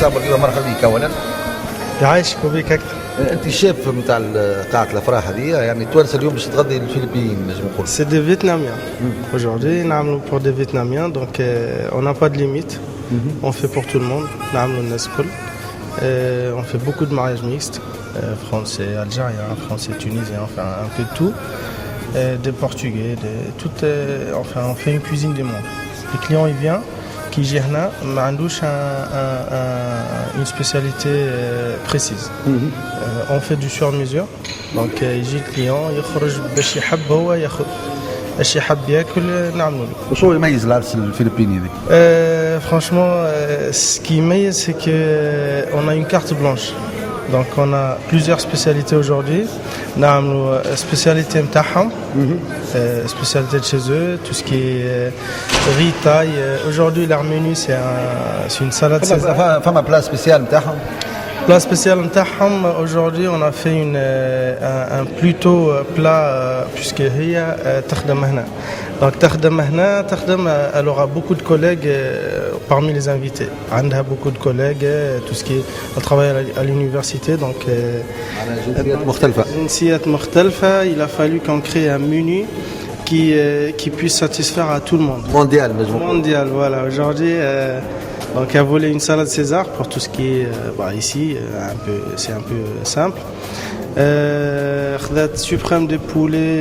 صابر ديما مرحبا بك اولا. يعيشك وبيك اكثر. انت الشيف نتاع قاعه الافراح هذه، يعني التوانسه اليوم باش تغدي الفلبين نجم نقول. C'est des Vietnamiens. Aujourd'hui, نعملوا pour des Vietnamiens, donc on n'a pas de limite. On fait pour tout le monde. نعملوا الناس الكل. On fait beaucoup de mariages mixtes, français, algériens, français, tunisiens, enfin un peu de tout. Des portugais, enfin on fait une cuisine du monde. Le client il vient, qui gère là, ما عندوش une spécialité précise. On fait du sur-mesure. Donc يجي الكليون يخرج باش يحب هو ياخذ اش يحب ياكل نعملوا له. وشو يميز العرس الفلبيني هذيك؟ Franchement, ce qui يميز c'est que on a une carte blanche. Donc on a plusieurs spécialités aujourd'hui. نعملوا spécialité نتاعهم, spécialité de chez eux, tout ce qui est riz, taille. Aujourd'hui leur menu c'est une salade César. فما بلا سبيسيال نتاعهم. Plat spécial نتاعهم aujourd'hui on a fait un plutôt plat puisque هي تخدم هنا. Donc تخدم هنا elle aura beaucoup de collègues parmi les invités. عندها beaucoup de collègues, tout ce qui est elle travaille à l'université donc جنسيات مختلفة. جنسيات مختلفة. Il a fallu qu'on crée un menu qui puisse satisfaire à tout le monde. Mondial, voilà. Aujourd'hui donc elle voulait une salade César pour tout ce qui est ici c'est un peu simple. خذت suprême de poulet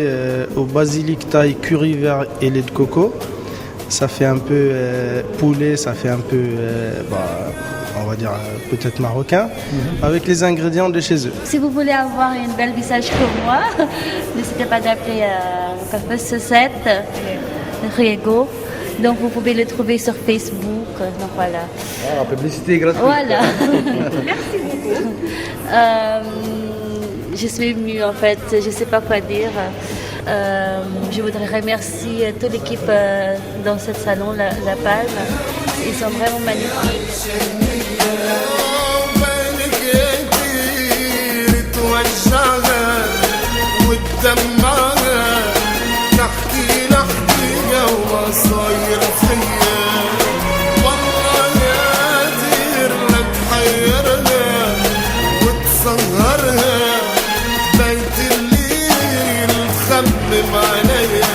au basilic taille curry vert et lait de coco. Ça fait un peu poulet, ça fait un peu on va dire peut-être marocain, avec les ingrédients de chez eux. Si vous voulez avoir une belle visage comme moi, n'hésitez pas d'appeler Café Saucette, Riego. Donc vous pouvez le trouver sur Facebook. Donc voilà. Publicité gratuite. Voilà. Merci beaucoup. Je suis émue en fait, je ne sais pas quoi dire. Je voudrais remercier toute l'équipe dans ce salon, la Palme. Ils sont vraiment magnifiques. صاير فيا والله يا دير لا تحيرنا وتسهرها بيت الليل تخمم عليا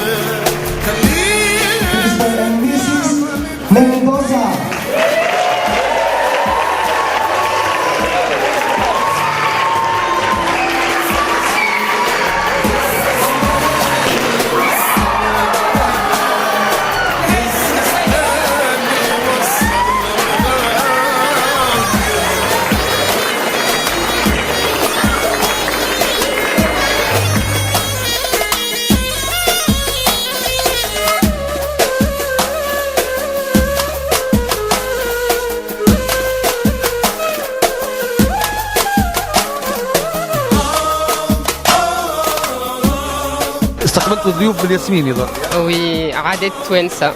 استقبلتوا الضيوف بالياسمين يظهر. وي عادات توانسة.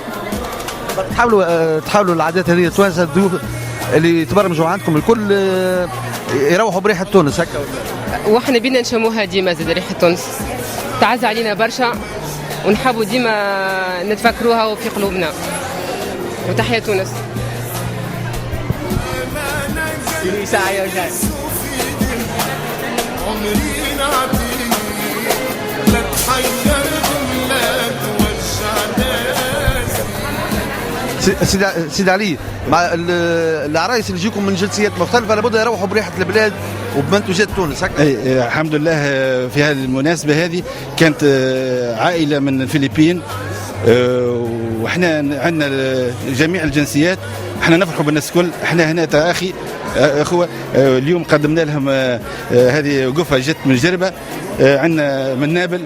تحاولوا العادات هذه توانسة الضيوف اللي تبرمجوا عندكم الكل يروحوا بريحة تونس هكا. واحنا بينا نشموها ديما زاد ريحة تونس. تعز علينا برشا ونحبوا ديما نتفكروها وفي قلوبنا. وتحية تونس. سيد علي، مع العرايس اللي يجيكم من جنسيات مختلفه لابد يروحوا بريحه البلاد وبمنتوجات تونس هكا. الحمد لله في هذه المناسبه هذه كانت عائله من الفلبين واحنا عندنا جميع الجنسيات، احنا نفرحوا بالناس الكل، احنا هنا اخي اخوه. اليوم قدمنا لهم هذه وقفه جت من جربه، عندنا من نابل،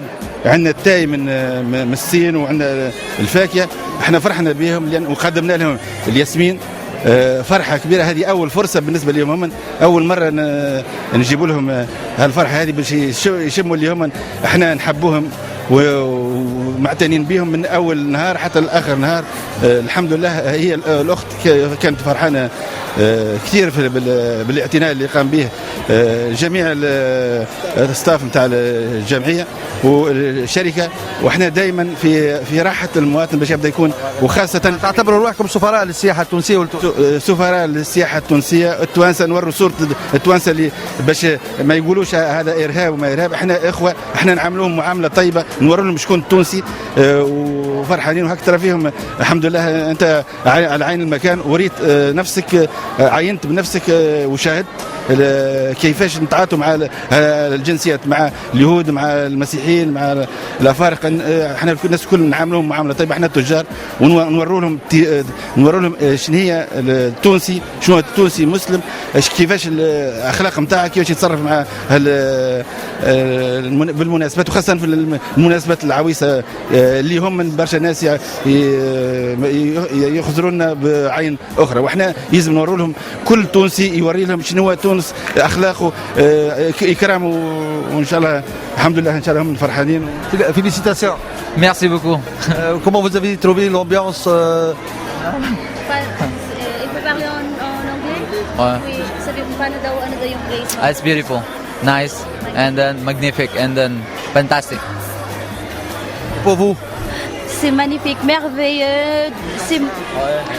عندنا التاي من الصين، وعندنا الفاكهه. احنا فرحنا بهم لان وقدمنا لهم الياسمين. فرحه كبيره، هذه اول فرصه بالنسبه لهم، هم اول مره نجيبوا لهم هالفرحه هذه باش يشموا اللي هم احنا نحبوهم ومعتنين بهم من اول نهار حتى لاخر نهار. الحمد لله هي الاخت كانت فرحانه كثير بالاعتناء اللي قام به جميع الستاف نتاع الجمعيه والشركه، وإحنا دائما في راحه المواطن باش يبدا يكون، وخاصه تعتبروا روحكم سفراء للسياحه التونسيه سفراء للسياحه التونسيه. التوانسه نوروا صوره التوانسه اللي باش ما يقولوش هذا ارهاب وما ارهاب، احنا اخوه، احنا نعاملوهم معامله طيبه، نوروا لهم شكون التونسي وفرحانين. وهكذا ترى فيهم الحمد لله، انت على عين المكان وريت نفسك، عينت بنفسك وشاهدت كيفاش نتعاطوا مع الجنسيات، مع اليهود، مع المسيحيين، مع الافارقه. احنا الناس الكل نعاملهم معامله طيبه، احنا التجار، ونوروا لهم شنو هي التونسي، شنو التونسي مسلم، كيفاش الاخلاق نتاعه، كيفاش يتصرف مع بالمناسبات، وخاصه في المناسبات العويصه اللي هم من برشا ناس يخزرونا بعين اخرى. واحنا لازم نوروا لهم، كل تونسي يوري لهم شنو هو تونس، اخلاقه، اكرامه، وان شاء الله الحمد لله ان شاء الله هم فرحانين. Félicitations. Merci beaucoup. Comment vous avez trouvé l'ambiance Il peut parler en anglais? Ouais. Oui, sabi kung paano daw yung place. It's beautiful, nice, and then magnifique, and then fantastic. pour vous? C'est magnifique, merveilleux.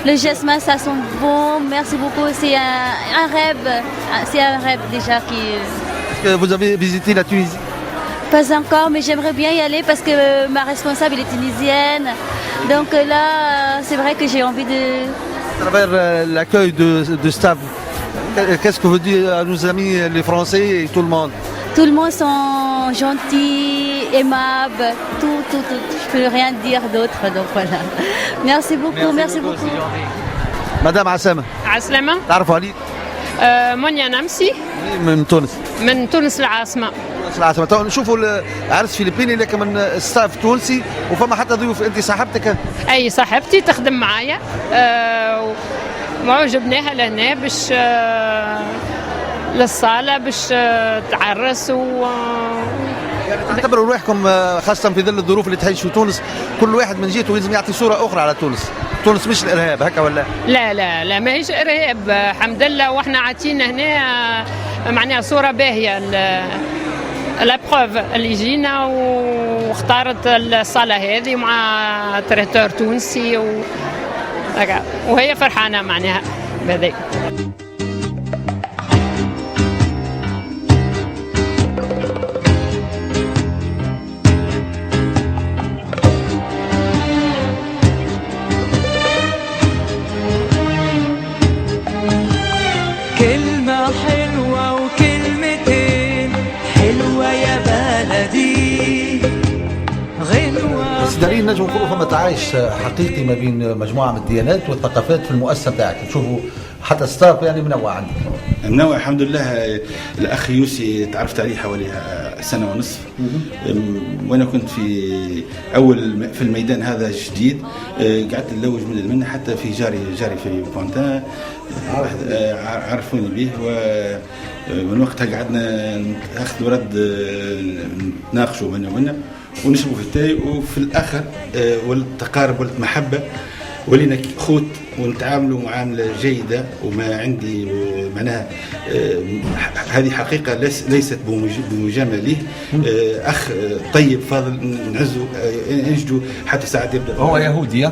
Le jasmin, ça sent bon. Merci beaucoup. C'est un rêve. C'est un rêve déjà qui. Est-ce que vous avez visité la Tunisie? Pas encore, mais j'aimerais bien y aller parce que ma responsable elle est tunisienne. Donc là, c'est vrai que j'ai envie de. À travers l'accueil de staff, qu'est-ce que vous dites à nos amis les Français et tout le monde? Tout le monde sont gentils, aimables, tout. Je peux rien dire d'autre, donc voilà. Merci beaucoup, merci beaucoup. Madame عسامة عسلامة. تعرفوا عليك؟ منيا نمسي من تونس. من تونس العاصمة. تونس العاصمة. تو نشوفوا العرس فلبيني لكن من ستاف تونسي، وفما حتى ضيوف. أنت صاحبتك؟ أي صاحبتي تخدم معايا، وعجبناها لهنا باش للصالة باش تعرس تعتبروا روحكم خاصة في ظل الظروف اللي تعيش في تونس، كل واحد من جهته لازم يعطي صورة أخرى على تونس. تونس مش الإرهاب هكا ولا؟ لا ماهيش إرهاب، الحمد لله. وإحنا عاطينا هنا معناها صورة باهية. لا بروف اللي جينا واختارت الصالة هذه مع تريتور تونسي وهي فرحانة معناها بهذا. كلمة حلوة وكلمتين حلوة يا بلدي غنوة. بس دارين نجم نقولوا فما تعايش حقيقي ما بين مجموعة من الديانات والثقافات في المؤسسة بتاعك، تشوفوا حتى ستاف يعني منوع عندك. منوع الحمد لله. الأخ يوسي تعرفت عليه حوالي سنة ونصف، وأنا كنت في الميدان هذا جديد، قعدت نلوج من المنة حتى في جاري في بونتان عرفوني به، ومن وقتها قعدنا ناخذ ورد نتناقشوا منا ونشربوا في التاي، وفي الآخر والتقارب والمحبة ولينا خوت ونتعاملوا معاملة جيدة. وما عندي معناها هذه حقيقة ليست بمجاملة ليه، أخ طيب فاضل نعزه نجدو حتى ساعات يبدأ. هو يهودي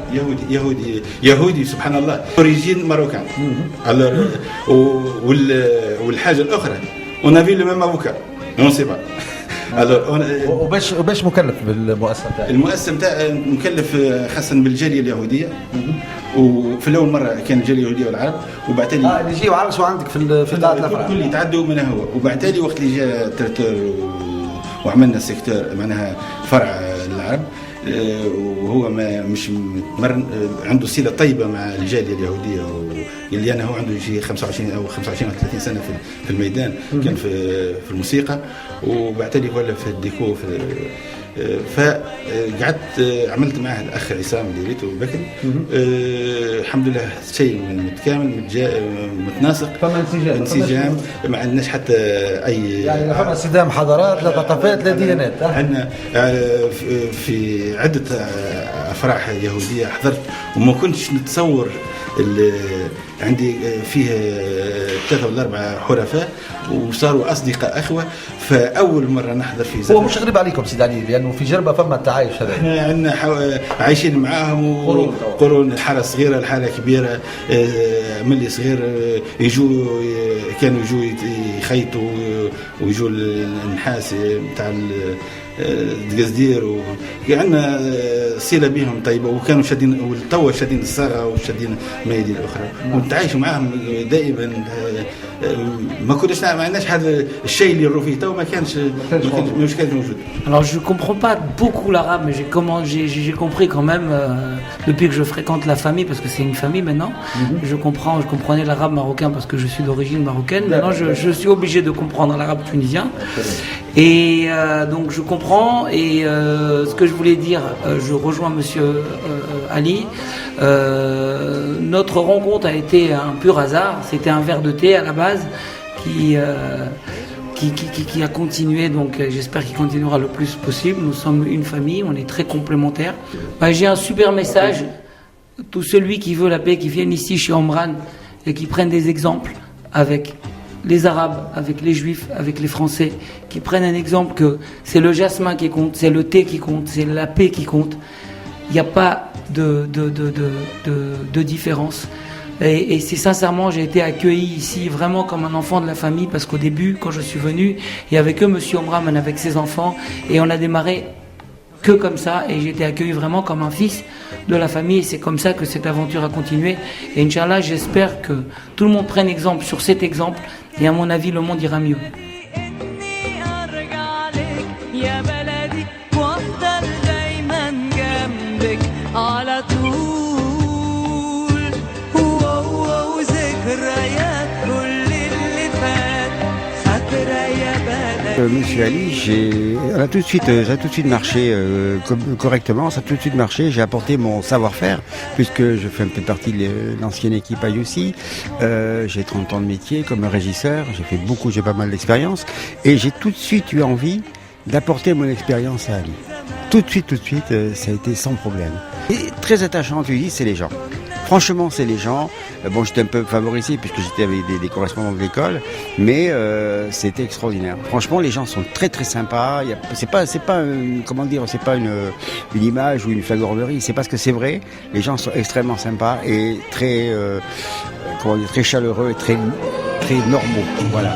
يهودي سبحان الله، أوريجين ماروكان. والحاجة الأخرى ونافي لو ميم افوكا اون سي با. وباش مكلف بالمؤسسه بتاعك؟ المؤسسه بتاع مكلف خاصه بالجاليه اليهوديه، وفي الاول مره كان الجاليه اليهوديه والعرب، وبعتالي اللي يجيو عرسوا عندك في قاعه الافراح كل يتعدوا منها هو. وبعتالي وقت اللي جاء ترتور وعملنا سيكتور معناها فرع للعرب، وهو مش عنده صله طيبه مع الجاليه اليهوديه، اللي انا هو عنده شيء 25 او 30 سنه في الميدان، كان في الموسيقى، وبعتالي ولا في الديكو فقعدت عملت معه الاخ عصام اللي ريته بكري. الحمد لله شيء متكامل متناسق، انسجام، ما عندناش حتى اي يعني فما انسجام حضارات لا ثقافات لا ديانات. عندنا في عده افراح يهوديه حضرت، وما كنتش نتصور عندي فيه 3 ولا 4 حرفاء وصاروا اصدقاء اخوه. فاول مره نحضر في هو زفاف مش غريب عليكم سيدي علي لانه في جربه فما التعايش هذا. احنا عندنا عايشين معاهم قرون، الحاره صغيره الحاره كبيره. ملي صغير كانوا يجوا يخيطوا ويجوا النحاس نتاع الدقزدير عندنا صله بهم طيبه، وكانوا شادين والتوا شادين الصاغه وشادين الميادين الاخرى ونتعايشوا معاهم دائما. ما كناش ما عندناش هذا الشيء اللي نروح فيه تو ما كانش موجود. Alors je comprends pas beaucoup l'arabe, mais j'ai compris quand même depuis que je fréquente la famille, parce que c'est une famille maintenant. Je comprenais l'arabe marocain parce que je suis d'origine marocaine. Maintenant je suis obligé de comprendre l'arabe tunisien. Et donc je comprends. Et ce que je voulais dire, je rejoins Monsieur Ali. Notre rencontre a été un pur hasard. C'était un verre de thé à la base qui a continué, donc j'espère qu'il continuera le plus possible. Nous sommes une famille, on est très complémentaires. J'ai un super message. Tout celui qui veut la paix, qui vienne ici chez Omran et qui prenne des exemples avec les Arabes, avec les Juifs, avec les Français, qui prennent un exemple que c'est le jasmin qui compte, c'est le thé qui compte, c'est la paix qui compte. Il n'y a pas de différence. Et c'est sincèrement, j'ai été accueilli ici vraiment comme un enfant de la famille, parce qu'au début, quand je suis venu, il y avait que Monsieur Omraman avec ses enfants, et on a démarré que comme ça, et j'ai été accueilli vraiment comme un fils de la famille, et c'est comme ça que cette aventure a continué. Et Inch'Allah, j'espère que tout le monde prenne exemple sur cet exemple, et à mon avis, le monde ira mieux. Monsieur Ali, ça a tout de suite marché correctement, ça a tout de suite marché. J'ai apporté mon savoir-faire, puisque je fais un peu partie de l'ancienne équipe IOC. J'ai 30 ans de métier comme régisseur, j'ai pas mal d'expérience, et j'ai tout de suite eu envie d'apporter mon expérience à Ali. Tout de suite, ça a été sans problème. Et très attachant, tu dis, c'est les gens. Franchement, c'est les gens. Bon, j'étais un peu favorisé puisque j'étais avec des correspondants de l'école, mais c'était extraordinaire. Franchement, les gens sont très très sympas. C'est pas c'est pas une image ou une flagornerie. C'est parce que c'est vrai. Les gens sont extrêmement sympas et très très chaleureux et très très normaux. Voilà.